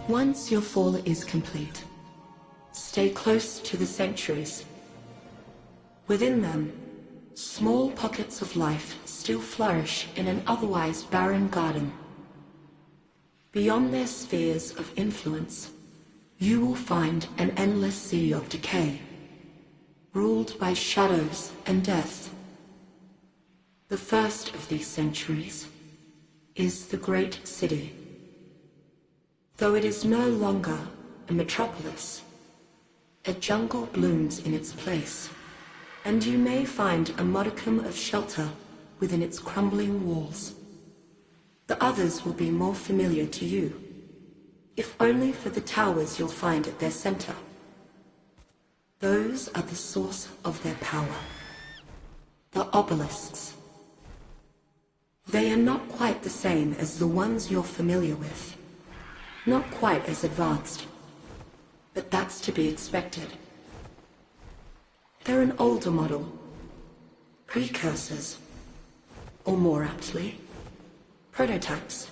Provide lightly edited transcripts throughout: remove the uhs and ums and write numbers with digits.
Once your fall is complete, stay close to the sanctuaries. Within them, small pockets of life still flourish in an otherwise barren garden. Beyond their spheres of influence, you will find an endless sea of decay, ruled by shadows and death. The first of these sanctuaries is the Great City. Though it is no longer a metropolis, a jungle blooms in its place, and you may find a modicum of shelter within its crumbling walls. The others will be more familiar to you, if only for the towers you'll find at their center. Those are the source of their power, the obelisks. They are not quite the same as the ones you're familiar with, not quite as advanced, but that's to be expected. They're an older model, precursors, or more aptly, prototypes.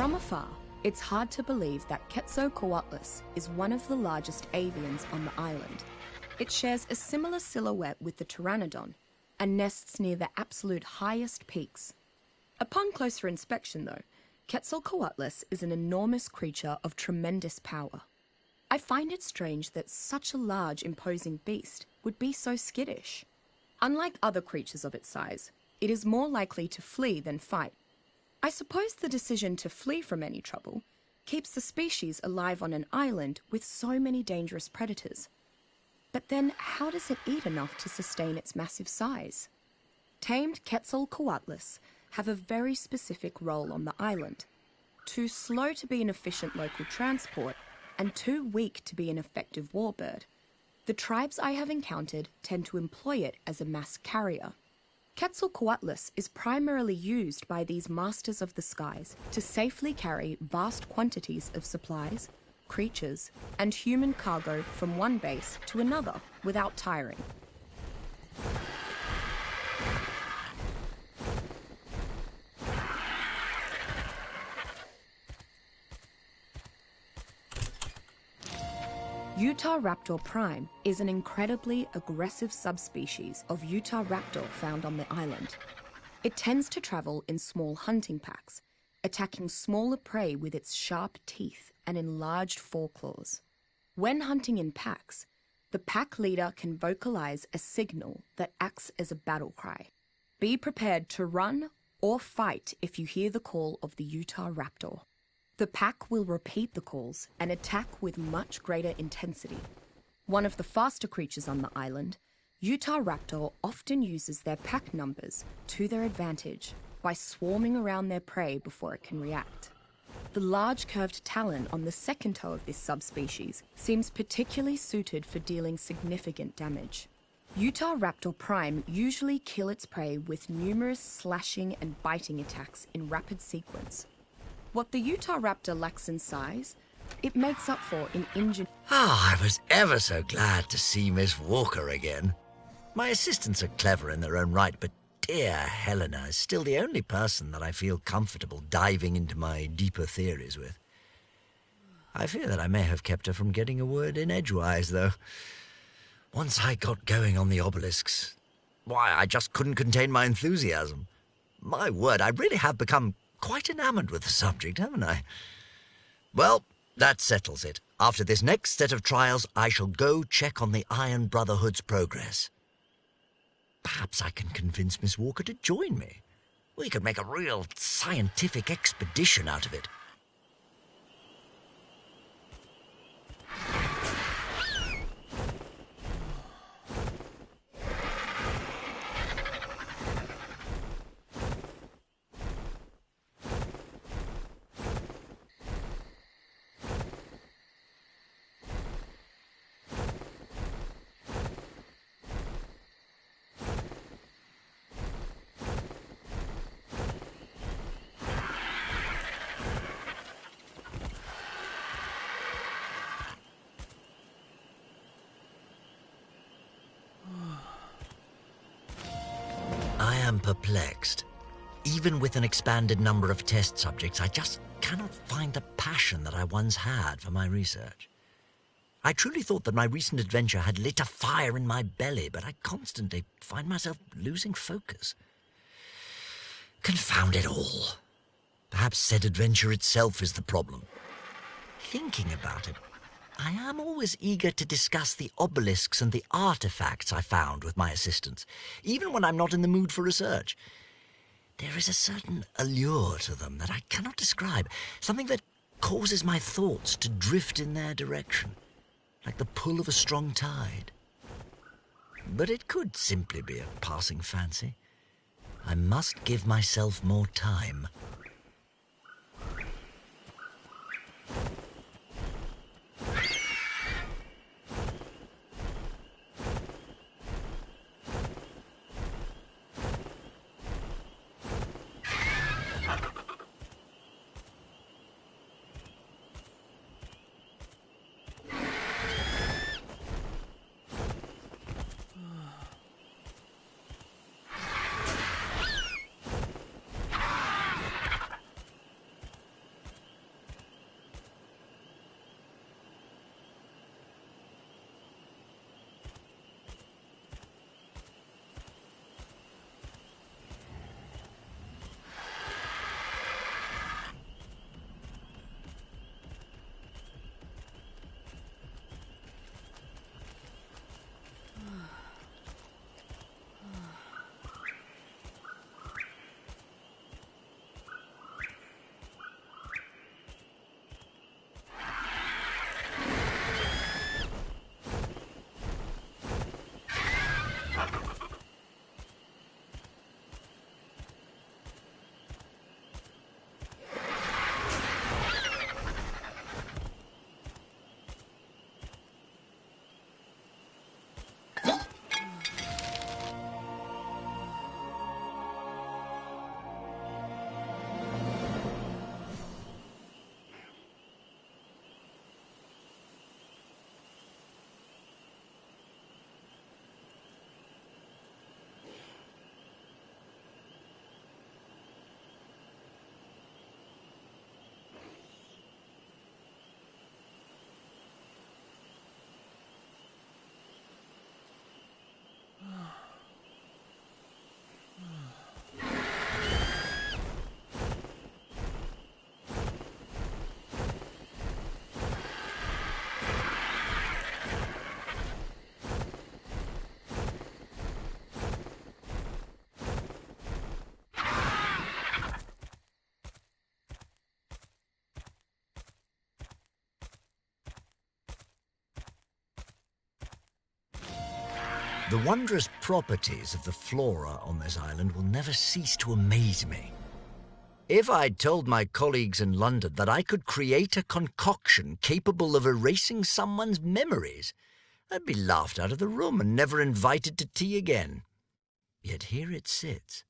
From afar, it's hard to believe that Quetzalcoatlus is one of the largest avians on the island. It shares a similar silhouette with the pteranodon and nests near the absolute highest peaks. Upon closer inspection, though, Quetzalcoatlus is an enormous creature of tremendous power. I find it strange that such a large, imposing beast would be so skittish. Unlike other creatures of its size, it is more likely to flee than fight. I suppose the decision to flee from any trouble keeps the species alive on an island with so many dangerous predators. But then, how does it eat enough to sustain its massive size? Tamed Quetzalcoatlus have a very specific role on the island. Too slow to be an efficient local transport, and too weak to be an effective warbird. The tribes I have encountered tend to employ it as a mass carrier. Quetzalcoatlus is primarily used by these masters of the skies to safely carry vast quantities of supplies, creatures, and human cargo from one base to another without tiring. Utahraptor prime is an incredibly aggressive subspecies of Utahraptor found on the island. It tends to travel in small hunting packs, attacking smaller prey with its sharp teeth and enlarged foreclaws. When hunting in packs, the pack leader can vocalize a signal that acts as a battle cry. Be prepared to run or fight if you hear the call of the Utahraptor. The pack will repeat the calls and attack with much greater intensity. One of the faster creatures on the island, Utahraptor often uses their pack numbers to their advantage by swarming around their prey before it can react. The large curved talon on the second toe of this subspecies seems particularly suited for dealing significant damage. Utahraptor prime usually kill its prey with numerous slashing and biting attacks in rapid sequence. What the Utahraptor lacks in size, it makes up for in ingenuity. I was ever so glad to see Miss Walker again. My assistants are clever in their own right, but dear Helena is still the only person that I feel comfortable diving into my deeper theories with. I fear that I may have kept her from getting a word in edgewise, though. Once I got going on the obelisks, why, I just couldn't contain my enthusiasm. My word, I really have become quite enamored with the subject, haven't I? Well, that settles it. After this next set of trials, I shall go check on the Iron Brotherhood's progress. Perhaps I can convince Miss Walker to join me. We could make a real scientific expedition out of it. I am perplexed. Even with an expanded number of test subjects, I just cannot find the passion that I once had for my research. I truly thought that my recent adventure had lit a fire in my belly, but I constantly find myself losing focus. Confound it all. Perhaps said adventure itself is the problem. Thinking about it, I am always eager to discuss the obelisks and the artifacts I found with my assistants, even when I'm not in the mood for research. There is a certain allure to them that I cannot describe, something that causes my thoughts to drift in their direction, like the pull of a strong tide. But it could simply be a passing fancy. I must give myself more time. The wondrous properties of the flora on this island will never cease to amaze me. If I'd told my colleagues in London that I could create a concoction capable of erasing someone's memories, I'd be laughed out of the room and never invited to tea again. Yet here it sits,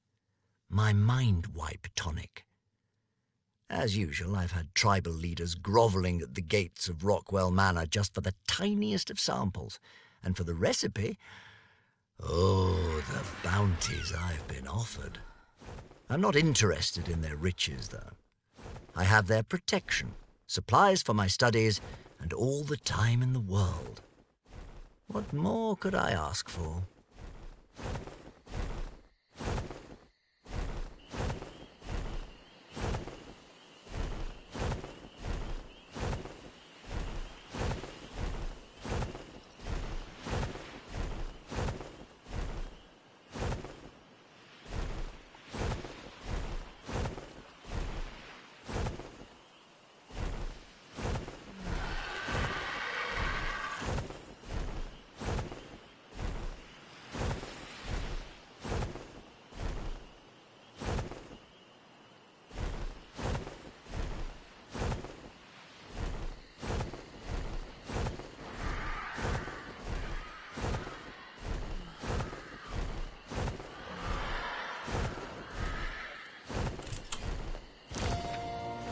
my mind wipe tonic. As usual, I've had tribal leaders grovelling at the gates of Rockwell Manor just for the tiniest of samples, and for the recipe, oh, the bounties I've been offered. I'm not interested in their riches, though. I have their protection, supplies for my studies, and all the time in the world. What more could I ask for?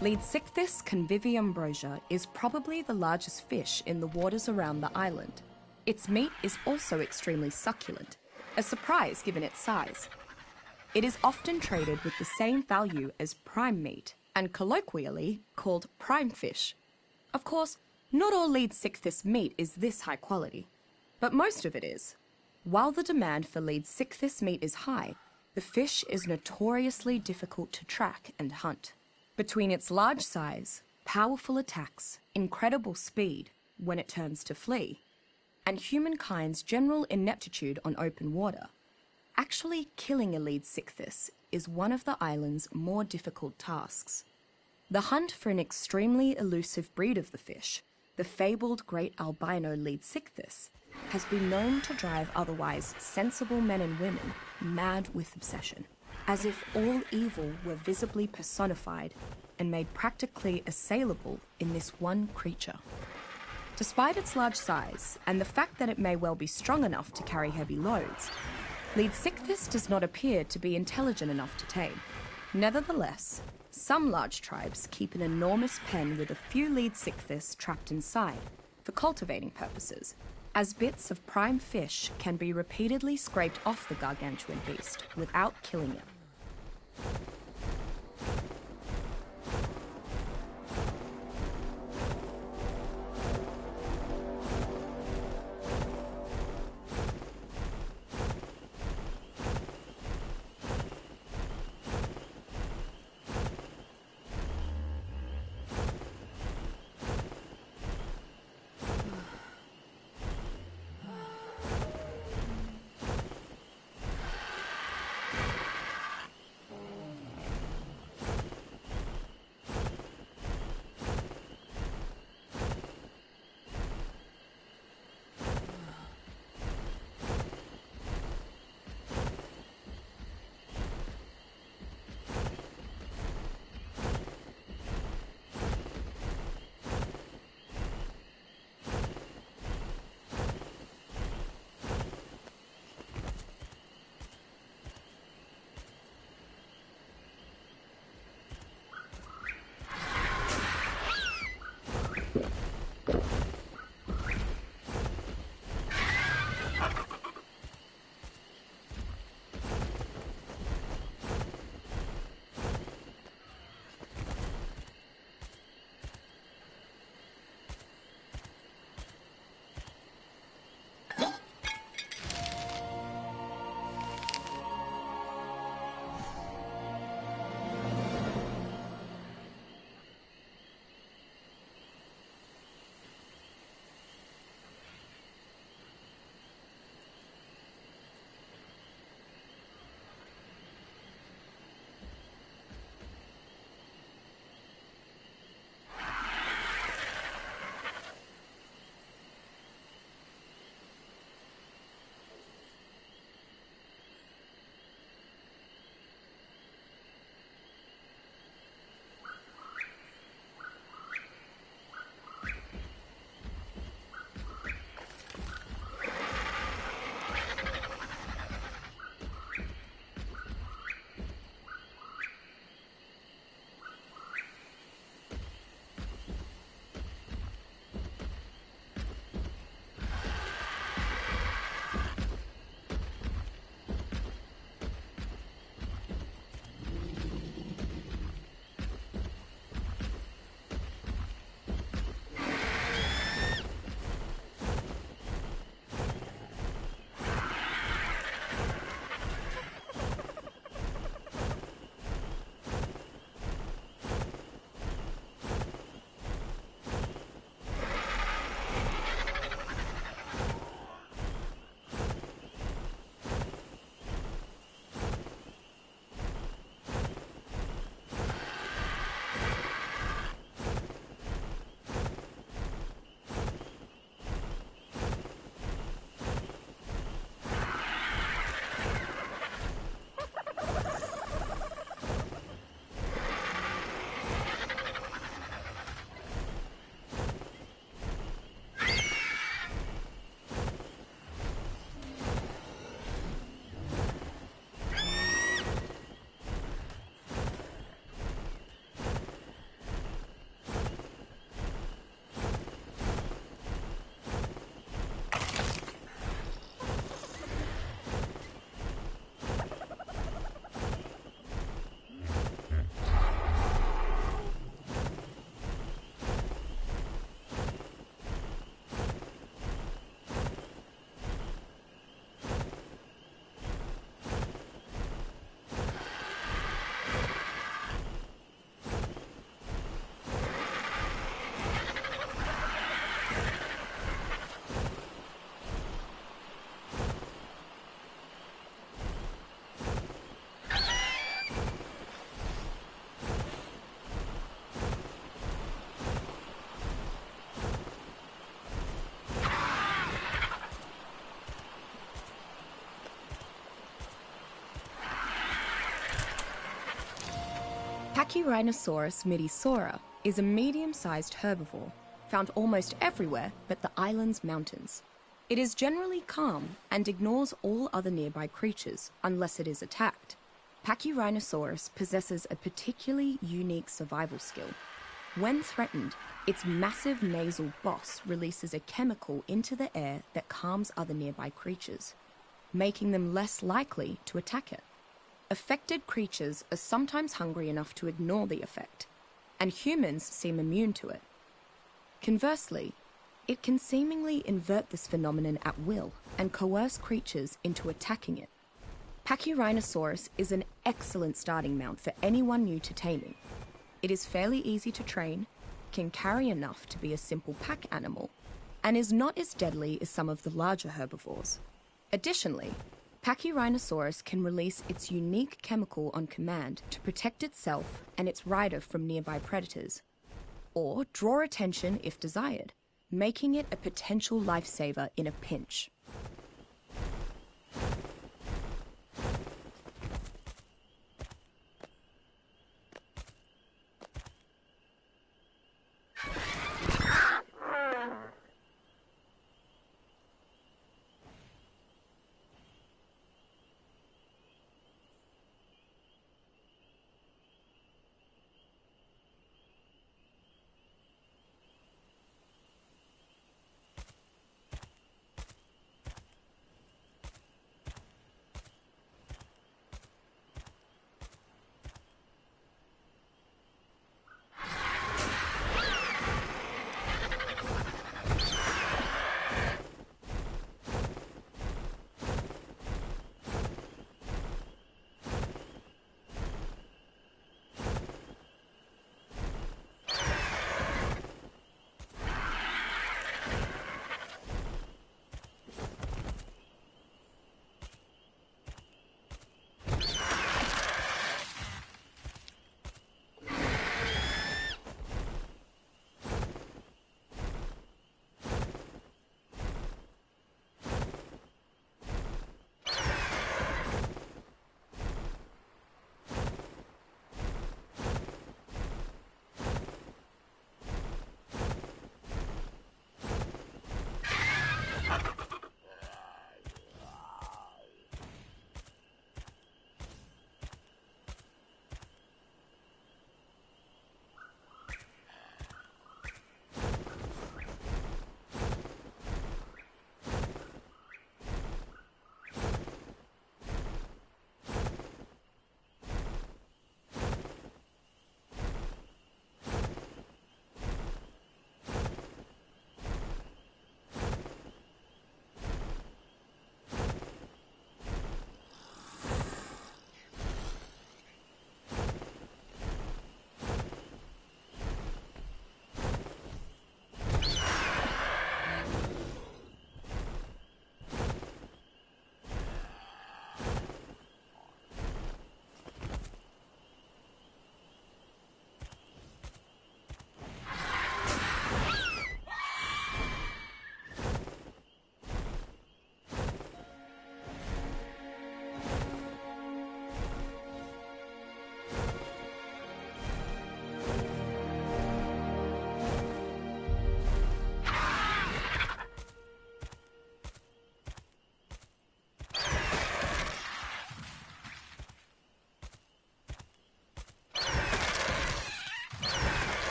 Leadsichthys conviviumbrosia is probably the largest fish in the waters around the island. Its meat is also extremely succulent, a surprise given its size. It is often traded with the same value as prime meat, and colloquially called prime fish. Of course, not all Leadsichthys meat is this high quality, but most of it is. While the demand for Leadsichthys meat is high, the fish is notoriously difficult to track and hunt. Between its large size, powerful attacks, incredible speed when it turns to flee, and humankind's general ineptitude on open water, actually killing a Leadsichthys is one of the island's more difficult tasks. The hunt for an extremely elusive breed of the fish, the fabled great albino Leadsichthys, has been known to drive otherwise sensible men and women mad with obsession, as if all evil were visibly personified and made practically assailable in this one creature. Despite its large size and the fact that it may well be strong enough to carry heavy loads, Leadsichthys does not appear to be intelligent enough to tame. Nevertheless, some large tribes keep an enormous pen with a few Leadsichthys trapped inside for cultivating purposes, as bits of prime fish can be repeatedly scraped off the gargantuan beast without killing it. Pachyrhinosaurus midisora is a medium-sized herbivore found almost everywhere but the island's mountains. It is generally calm and ignores all other nearby creatures unless it is attacked. Pachyrhinosaurus possesses a particularly unique survival skill. When threatened, its massive nasal boss releases a chemical into the air that calms other nearby creatures, making them less likely to attack it. Affected creatures are sometimes hungry enough to ignore the effect, and humans seem immune to it. Conversely, it can seemingly invert this phenomenon at will and coerce creatures into attacking it. Pachyrhinosaurus is an excellent starting mount for anyone new to taming. It is fairly easy to train, can carry enough to be a simple pack animal, and is not as deadly as some of the larger herbivores. Additionally, Pachyrhinosaurus can release its unique chemical on command to protect itself and its rider from nearby predators, or draw attention if desired, making it a potential lifesaver in a pinch.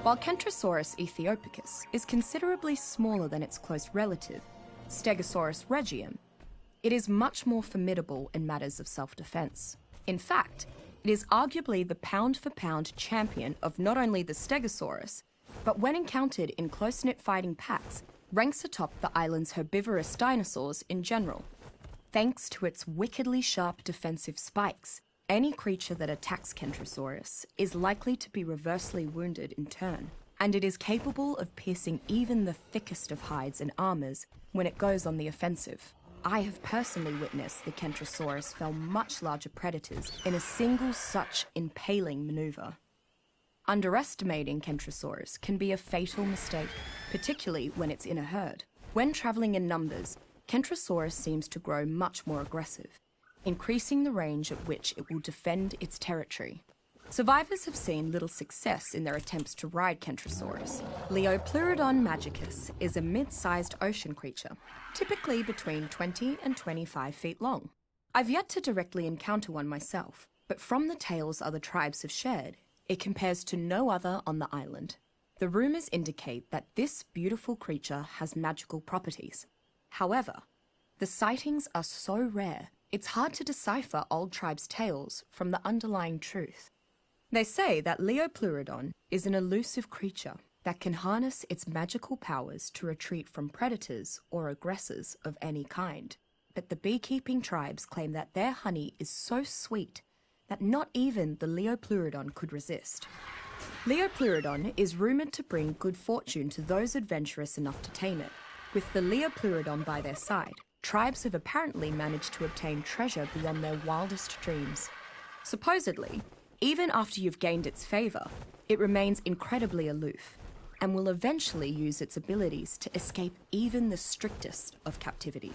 While Kentrosaurus aethiopicus is considerably smaller than its close relative, Stegosaurus regium, it is much more formidable in matters of self-defense. In fact, it is arguably the pound-for-pound champion of not only the Stegosaurus, but when encountered in close-knit fighting packs, ranks atop the island's herbivorous dinosaurs in general. Thanks to its wickedly sharp defensive spikes, any creature that attacks Kentrosaurus is likely to be reversely wounded in turn, and it is capable of piercing even the thickest of hides and armors when it goes on the offensive. I have personally witnessed the Kentrosaurus fell much larger predators in a single such impaling maneuver. Underestimating Kentrosaurus can be a fatal mistake, particularly when it's in a herd. When travelling in numbers, Kentrosaurus seems to grow much more aggressive, increasing the range at which it will defend its territory. Survivors have seen little success in their attempts to ride Kentrosaurus. Leopleurodon magicus is a mid-sized ocean creature, typically between 20 and 25 feet long. I've yet to directly encounter one myself, but from the tales other tribes have shared, it compares to no other on the island. The rumours indicate that this beautiful creature has magical properties. However, the sightings are so rare, it's hard to decipher old tribes' tales from the underlying truth. They say that Leopleurodon is an elusive creature that can harness its magical powers to retreat from predators or aggressors of any kind. But the beekeeping tribes claim that their honey is so sweet that not even the Leopleurodon could resist. Leopleurodon is rumoured to bring good fortune to those adventurous enough to tame it. With the Leopleurodon by their side, tribes have apparently managed to obtain treasure beyond their wildest dreams. Supposedly, even after you've gained its favour, it remains incredibly aloof and will eventually use its abilities to escape even the strictest of captivity.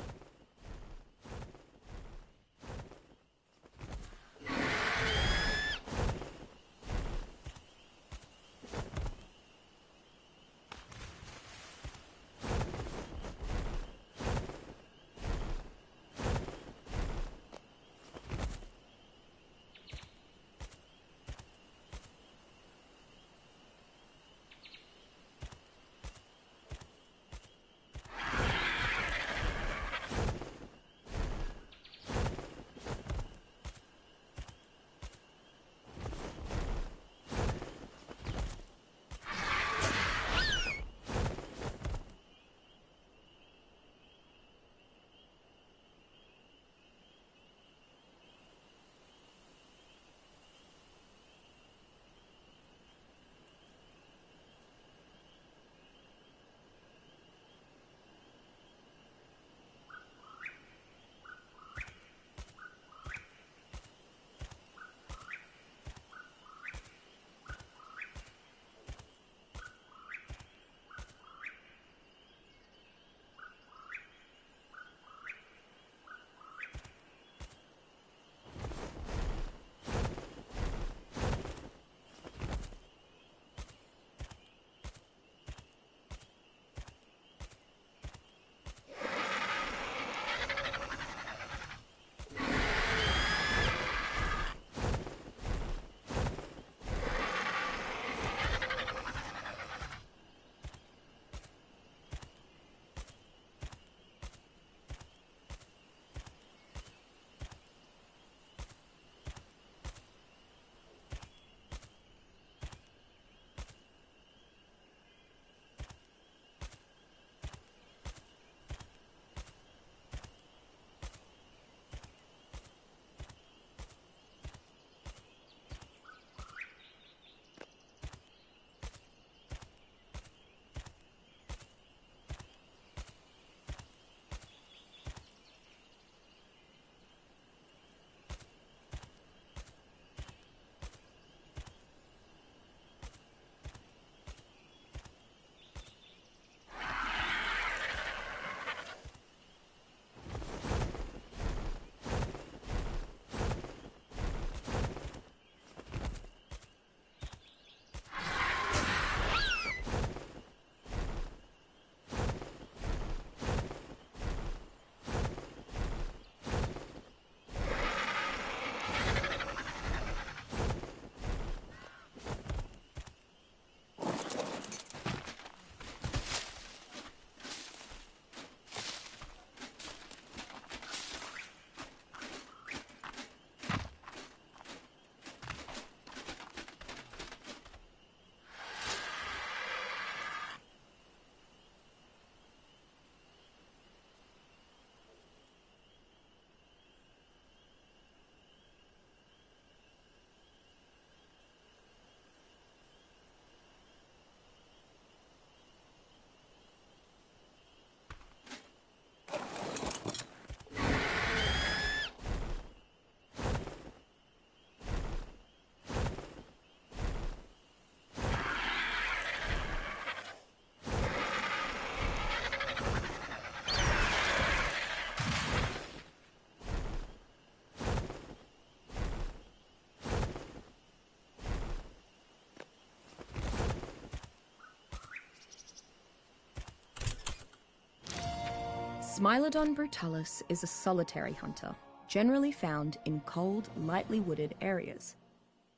Smilodon brutalis is a solitary hunter, generally found in cold, lightly wooded areas.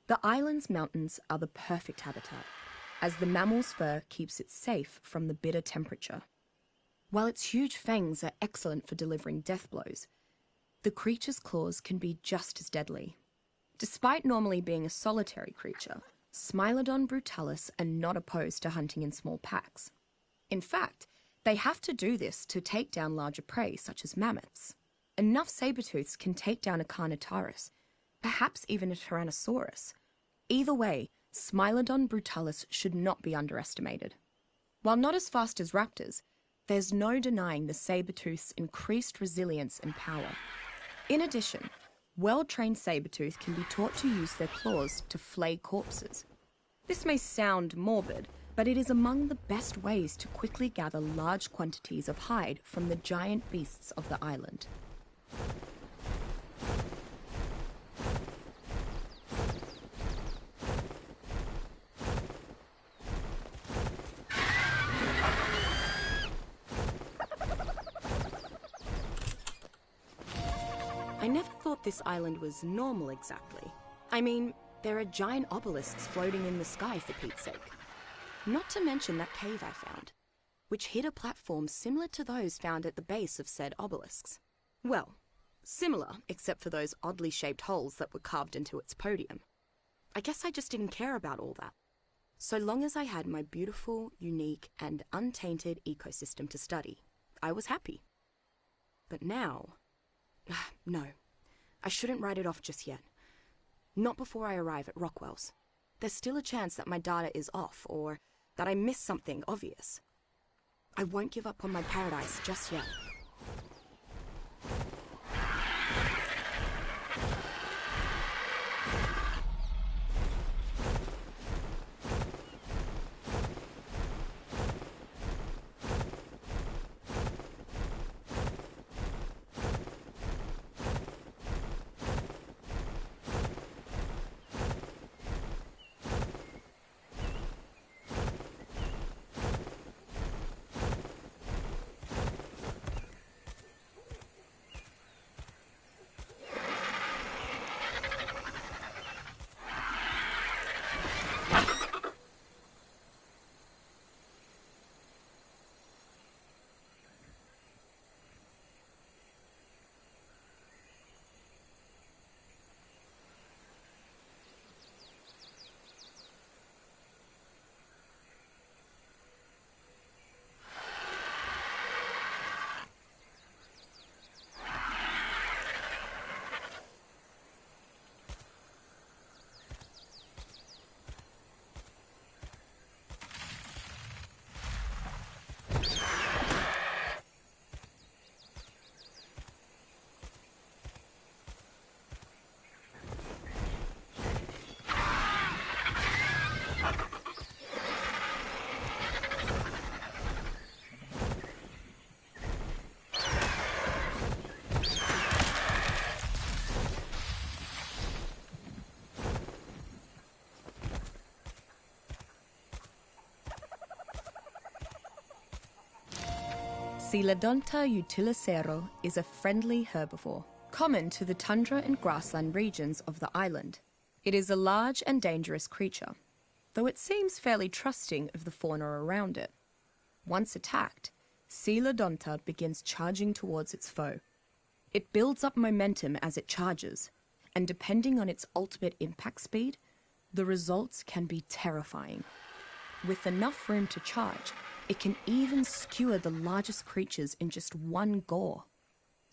The island's mountains are the perfect habitat, as the mammal's fur keeps it safe from the bitter temperature. While its huge fangs are excellent for delivering death blows, the creature's claws can be just as deadly. Despite normally being a solitary creature, Smilodon brutalis are not opposed to hunting in small packs. In fact, they have to do this to take down larger prey, such as mammoths. Enough saber-tooths can take down a Carnotaurus, perhaps even a Tyrannosaurus. Either way, Smilodon brutalis should not be underestimated. While not as fast as raptors, there's no denying the saber-tooth's increased resilience and power. In addition, well-trained saber-tooth can be taught to use their claws to flay corpses. This may sound morbid, but it is among the best ways to quickly gather large quantities of hide from the giant beasts of the island. I never thought this island was normal exactly. I mean, there are giant obelisks floating in the sky for Pete's sake. Not to mention that cave I found, which hid a platform similar to those found at the base of said obelisks. Well, similar, except for those oddly shaped holes that were carved into its podium. I guess I just didn't care about all that. So long as I had my beautiful, unique, and untainted ecosystem to study, I was happy. But now... no, I shouldn't write it off just yet. Not before I arrive at Rockwell's. There's still a chance that my data is off, or that I missed something obvious. I won't give up on my paradise just yet. Coelodonta utilicero is a friendly herbivore, common to the tundra and grassland regions of the island. It is a large and dangerous creature, though it seems fairly trusting of the fauna around it. Once attacked, Coelodonta begins charging towards its foe. It builds up momentum as it charges, and depending on its ultimate impact speed, the results can be terrifying. With enough room to charge, it can even skewer the largest creatures in just one gore.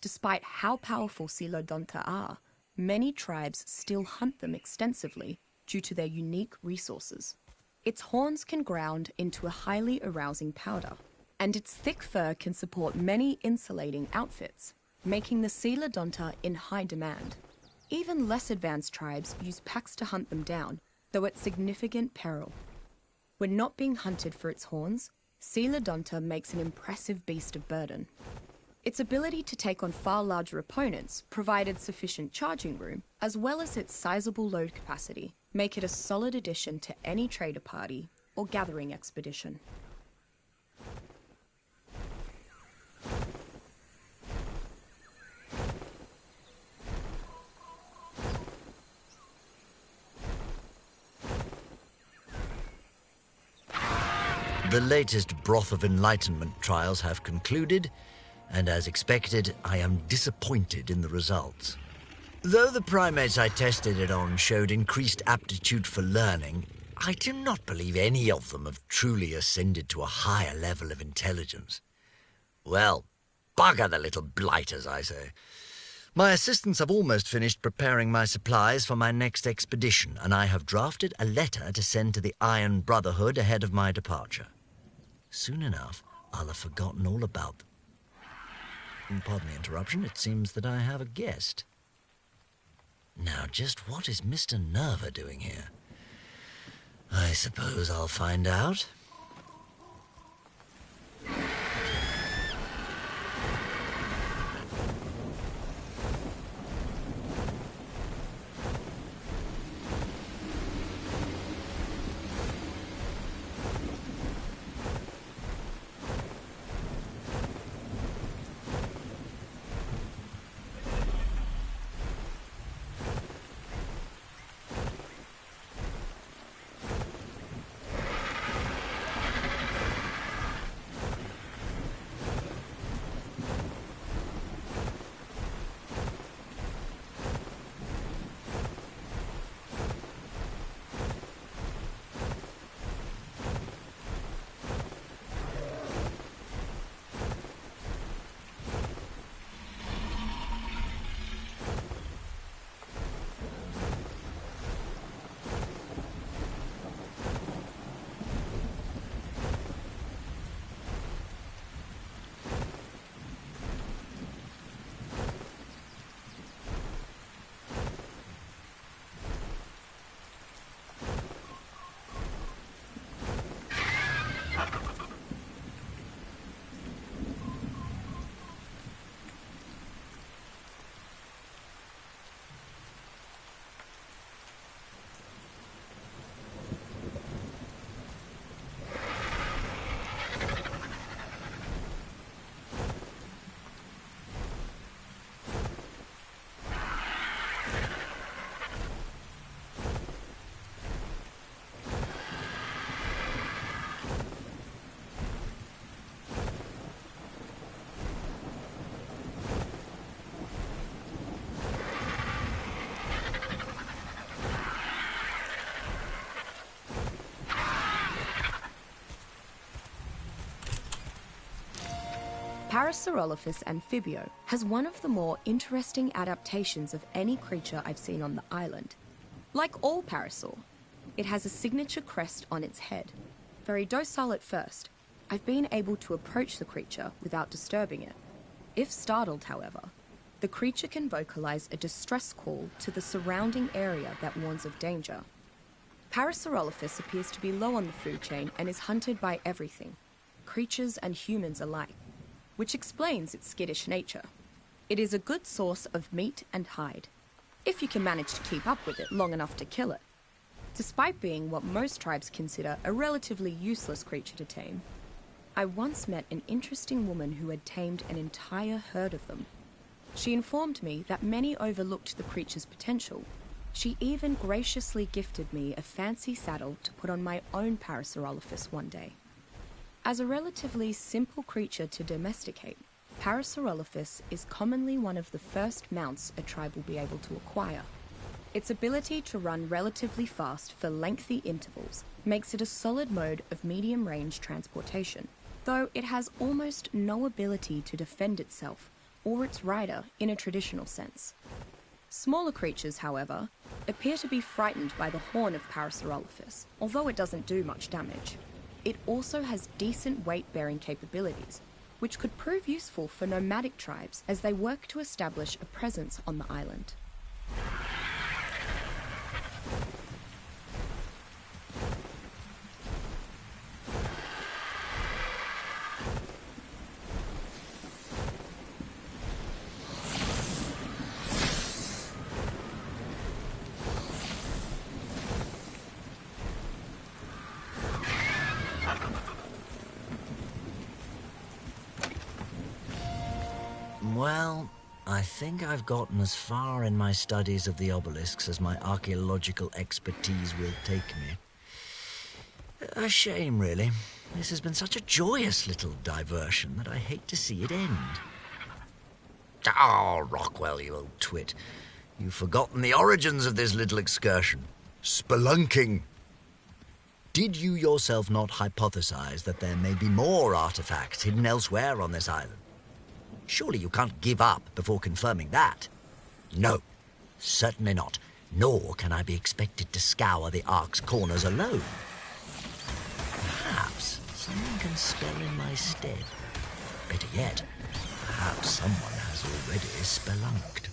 Despite how powerful Coelodonta are, many tribes still hunt them extensively due to their unique resources. Its horns can ground into a highly arousing powder, and its thick fur can support many insulating outfits, making the Coelodonta in high demand. Even less advanced tribes use packs to hunt them down, though at significant peril. When not being hunted for its horns, Coelodonta makes an impressive beast of burden. Its ability to take on far larger opponents, provided sufficient charging room, as well as its sizable load capacity, make it a solid addition to any trader party or gathering expedition. The latest Broth of Enlightenment trials have concluded, and as expected, I am disappointed in the results. Though the primates I tested it on showed increased aptitude for learning, I do not believe any of them have truly ascended to a higher level of intelligence. Well, bugger the little blighters, I say. My assistants have almost finished preparing my supplies for my next expedition, and I have drafted a letter to send to the Iron Brotherhood ahead of my departure. Soon enough, I'll have forgotten all about them. Pardon the interruption, it seems that I have a guest. Now, just what is Mr. Nerva doing here? I suppose I'll find out. Parasaurolophus amphibio has one of the more interesting adaptations of any creature I've seen on the island. Like all parasaur, it has a signature crest on its head. Very docile at first, I've been able to approach the creature without disturbing it. If startled, however, the creature can vocalize a distress call to the surrounding area that warns of danger. Parasaurolophus appears to be low on the food chain and is hunted by everything, creatures and humans alike, which explains its skittish nature. It is a good source of meat and hide, if you can manage to keep up with it long enough to kill it. Despite being what most tribes consider a relatively useless creature to tame, I once met an interesting woman who had tamed an entire herd of them. She informed me that many overlooked the creature's potential. She even graciously gifted me a fancy saddle to put on my own Parasaurolophus one day. As a relatively simple creature to domesticate, Parasaurolophus is commonly one of the first mounts a tribe will be able to acquire. Its ability to run relatively fast for lengthy intervals makes it a solid mode of medium-range transportation, though it has almost no ability to defend itself or its rider in a traditional sense. Smaller creatures, however, appear to be frightened by the horn of Parasaurolophus, although it doesn't do much damage. It also has decent weight-bearing capabilities, which could prove useful for nomadic tribes as they work to establish a presence on the island. Well, I think I've gotten as far in my studies of the obelisks as my archaeological expertise will take me. A shame, really. This has been such a joyous little diversion that I hate to see it end. Ah, Rockwell, you old twit. You've forgotten the origins of this little excursion. Spelunking. Did you yourself not hypothesize that there may be more artifacts hidden elsewhere on this island? Surely you can't give up before confirming that. No, certainly not. Nor can I be expected to scour the Ark's corners alone. Perhaps someone can spell in my stead. Better yet, perhaps someone has already spelunked.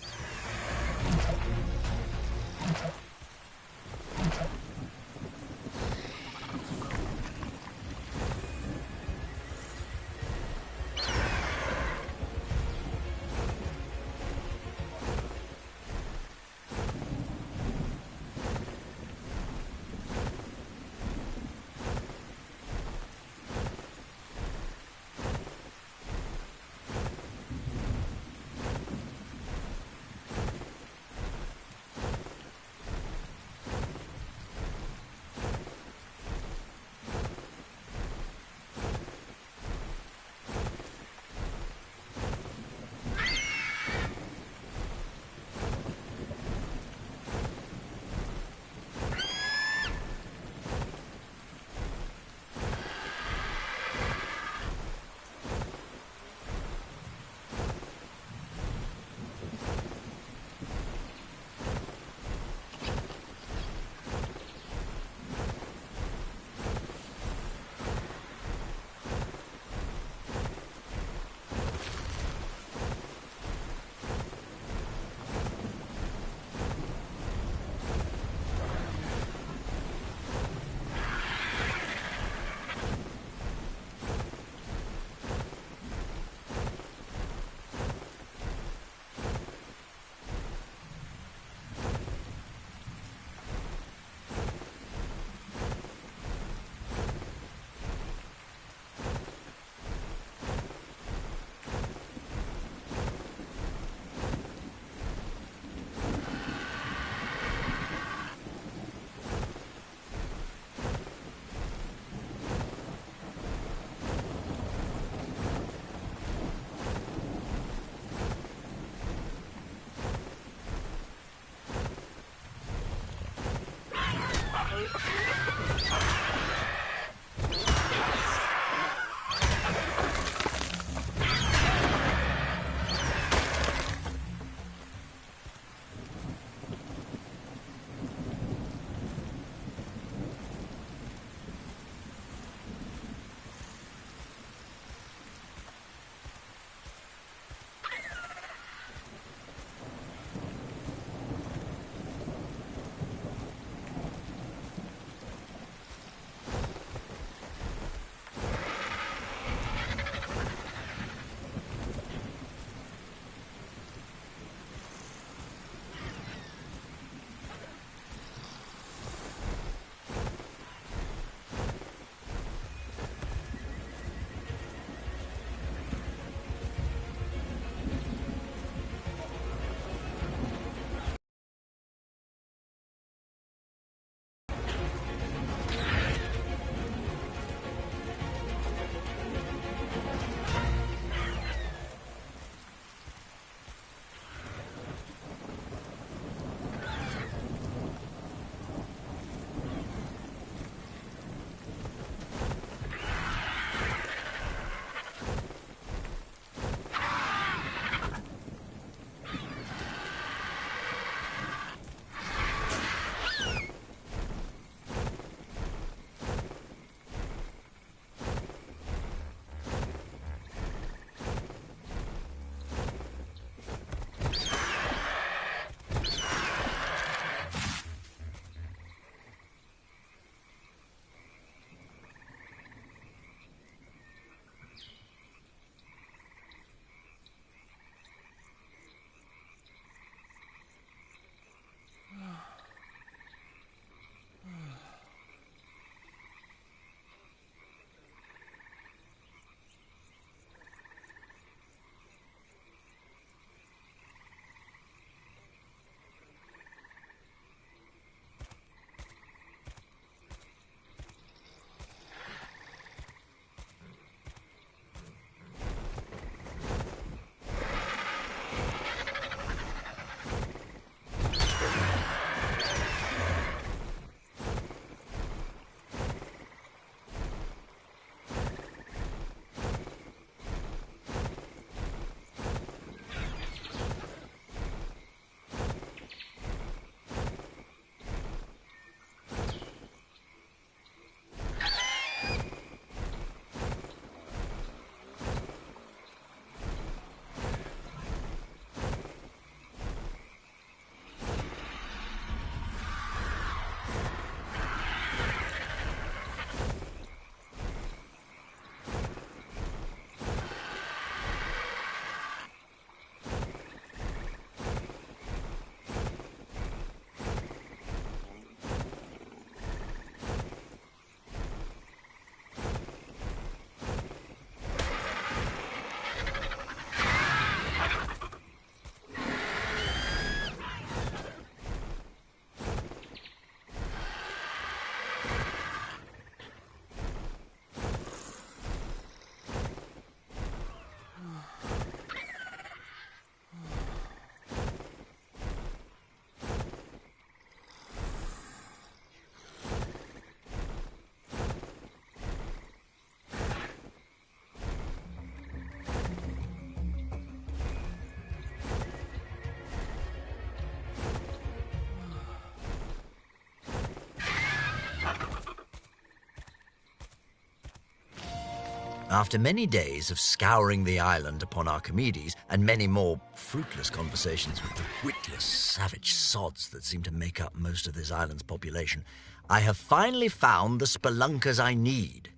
After many days of scouring the island upon Archimedes, and many more fruitless conversations with the witless, savage sods that seem to make up most of this island's population, I have finally found the spelunkers I need.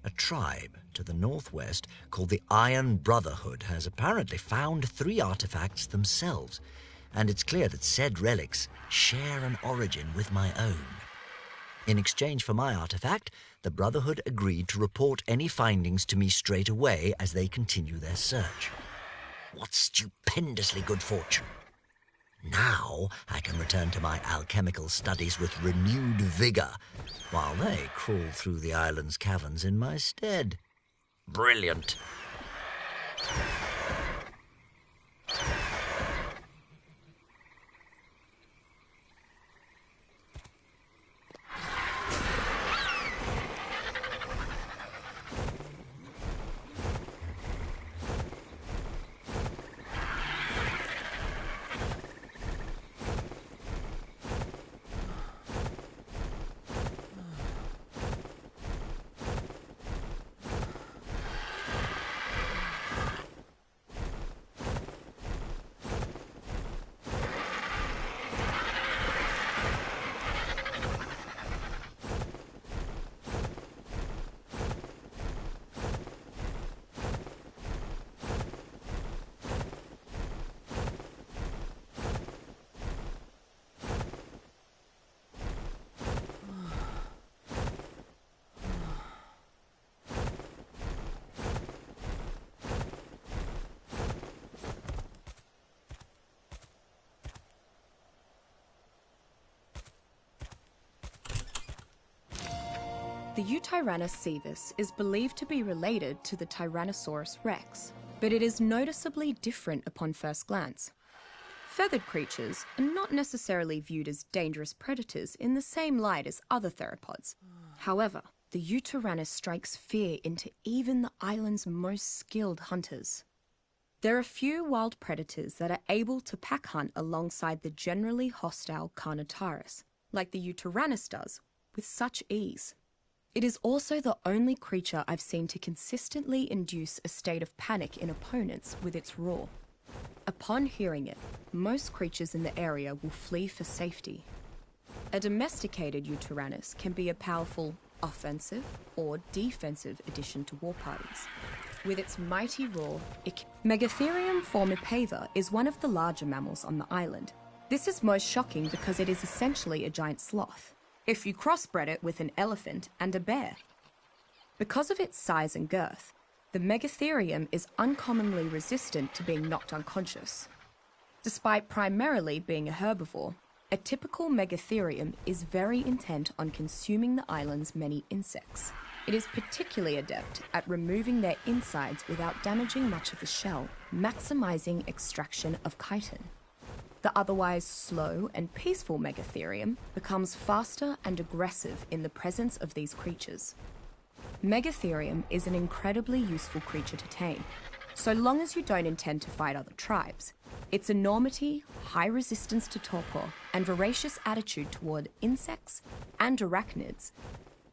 A tribe to the northwest called the Iron Brotherhood has apparently found 3 artifacts themselves, and it's clear that said relics share an origin with my own. In exchange for my artifact, the Brotherhood agreed to report any findings to me straight away as they continue their search. What stupendously good fortune! Now I can return to my alchemical studies with renewed vigor, while they crawl through the island's caverns in my stead. Brilliant! The Eutyrannus sievus is believed to be related to the Tyrannosaurus rex, but it is noticeably different upon first glance. Feathered creatures are not necessarily viewed as dangerous predators in the same light as other theropods. However, the Eutyrannus strikes fear into even the island's most skilled hunters. There are few wild predators that are able to pack hunt alongside the generally hostile Carnotaurus, like the Eutyrannus does, with such ease. It is also the only creature I've seen to consistently induce a state of panic in opponents with its roar. Upon hearing it, most creatures in the area will flee for safety. A domesticated Eutyrannus can be a powerful offensive or defensive addition to war parties. With its mighty roar, Megatherium formipatha is one of the larger mammals on the island. This is most shocking because it is essentially a giant sloth, if you crossbred it with an elephant and a bear. Because of its size and girth, the Megatherium is uncommonly resistant to being knocked unconscious. Despite primarily being a herbivore, a typical Megatherium is very intent on consuming the island's many insects. It is particularly adept at removing their insides without damaging much of the shell, maximizing extraction of chitin. The otherwise slow and peaceful Megatherium becomes faster and aggressive in the presence of these creatures. Megatherium is an incredibly useful creature to tame, so long as you don't intend to fight other tribes. Its enormity, high resistance to torpor, and voracious attitude toward insects and arachnids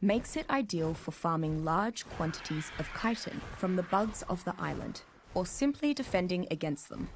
makes it ideal for farming large quantities of chitin from the bugs of the island, or simply defending against them.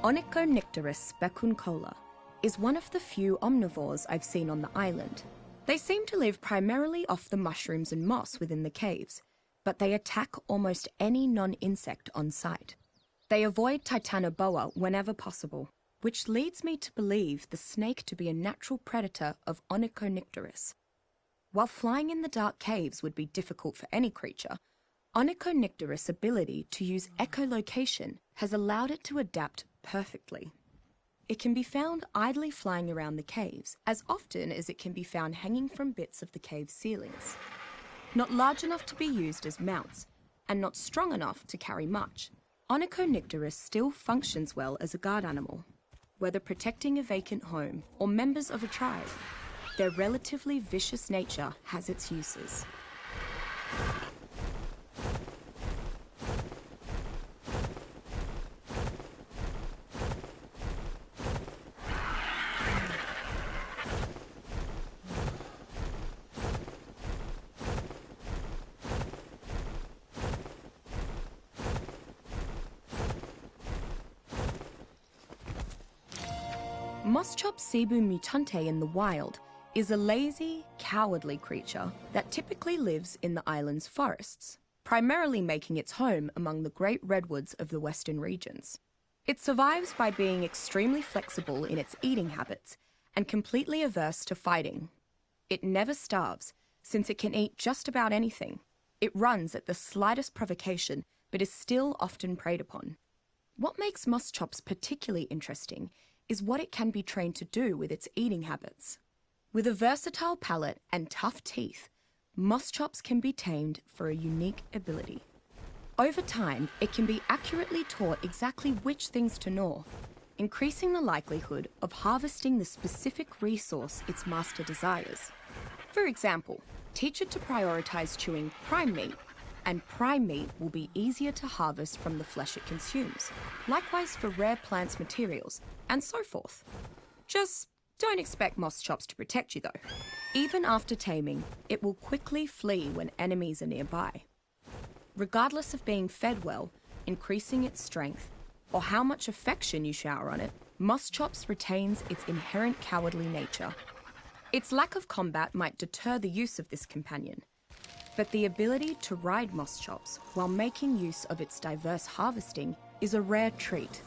Onychonycterus specuncola is one of the few omnivores I've seen on the island. They seem to live primarily off the mushrooms and moss within the caves, but they attack almost any non-insect on sight. They avoid Titanoboa whenever possible, which leads me to believe the snake to be a natural predator of Onychonycterus. While flying in the dark caves would be difficult for any creature, Onychonycterus' ability to use echolocation has allowed it to adapt perfectly. It can be found idly flying around the caves, as often as it can be found hanging from bits of the cave ceilings. Not large enough to be used as mounts, and not strong enough to carry much, Onychonycterus still functions well as a guard animal. Whether protecting a vacant home or members of a tribe, their relatively vicious nature has its uses. Moschop's Cebu mutante in the wild is a lazy, cowardly creature that typically lives in the island's forests, primarily making its home among the great redwoods of the western regions. It survives by being extremely flexible in its eating habits and completely averse to fighting. It never starves, since it can eat just about anything. It runs at the slightest provocation, but is still often preyed upon. What makes Moschops particularly interesting is what it can be trained to do with its eating habits. With a versatile palate and tough teeth, Moschops can be tamed for a unique ability. Over time, it can be accurately taught exactly which things to gnaw, increasing the likelihood of harvesting the specific resource its master desires. For example, teach it to prioritize chewing prime meat, and prime meat will be easier to harvest from the flesh it consumes. Likewise for rare plants materials, and so forth. Just don't expect Moschops to protect you though. Even after taming, it will quickly flee when enemies are nearby. Regardless of being fed well, increasing its strength, or how much affection you shower on it, Moschops retains its inherent cowardly nature. Its lack of combat might deter the use of this companion, but the ability to ride Moschops while making use of its diverse harvesting is a rare treat.